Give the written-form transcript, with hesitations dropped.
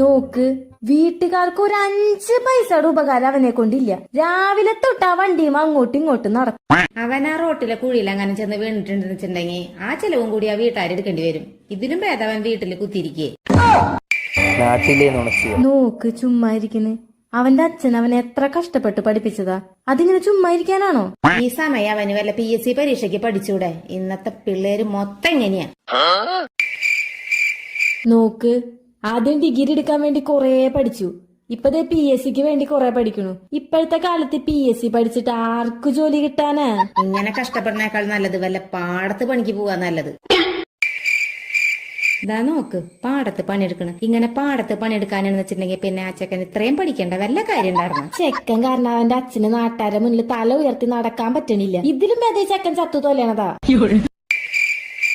നോക്ക്, വീട്ടുകാർക്ക് ഒരു 5 പൈസയുടെ ഉപകാരം അവനെ കൊണ്ടില്ല. രാവിലെ തൊട്ട് ആ വണ്ടിയും അങ്ങോട്ടും ഇങ്ങോട്ടും നടക്കും. അവൻ ആ റോട്ടിലെ കുഴിയിൽ അങ്ങനെ ചെന്ന് വീണിട്ടുണ്ടെന്ന് വെച്ചിട്ടുണ്ടെങ്കിൽ ആ ചെലവും കൂടി ആ വീട്ടുകാരെടുക്കേണ്ടി വരും. ഇതിലും ഭേദം അവൻ വീട്ടിൽ കുത്തിയിരിക്കേ. നോക്ക്, ചുമ്മാ ഇരിക്കുന്നു. അവന്റെ അച്ഛൻ അവനെ എത്ര കഷ്ടപ്പെട്ട് പഠിപ്പിച്ചതാ, അതിങ്ങനെ ചുമ്മാ ഇരിക്കാനാണോ? ഈ സമയം അവന് വല്ല PSC പരീക്ഷയ്ക്ക് പഠിച്ചൂടെ? ഇന്നത്തെ പിള്ളേര് മൊത്തം എങ്ങനെയാ. നോക്ക്, ആദ്യം ഡിഗ്രി എടുക്കാൻ വേണ്ടി കൊറേ പഠിച്ചു. ഇപ്പതേ PSCക്ക് വേണ്ടി കൊറേ പഠിക്കണു. ഇപ്പോഴത്തെ കാലത്ത് PSC പഠിച്ചിട്ട് ആർക്കു ജോലി കിട്ടാനാ? ഇങ്ങനെ കഷ്ടപ്പെടുന്നേക്കാൾ നല്ലത് വല്ല പാടത്ത് പണിക്ക് പോവാ നല്ലത്. ഇതാ നോക്ക്, പാടത്ത് പണിയെടുക്കണം. ഇങ്ങനെ പാടത്ത് പണിയെടുക്കാനെന്ന് വെച്ചിട്ടുണ്ടെങ്കിൽ പിന്നെ ആ ചെക്കൻ ഇത്രയും പഠിക്കേണ്ട വല്ല കാര്യം ഉണ്ടായിരുന്നു? ചെക്കൻ കാരണം അവന്റെ അച്ഛന് നാട്ടാരെ മുന്നിൽ തല ഉയർത്തി നടക്കാൻ പറ്റണില്ല. ഇതിലും അതേ ചെക്കൻ ചത്തു തോലണതാ.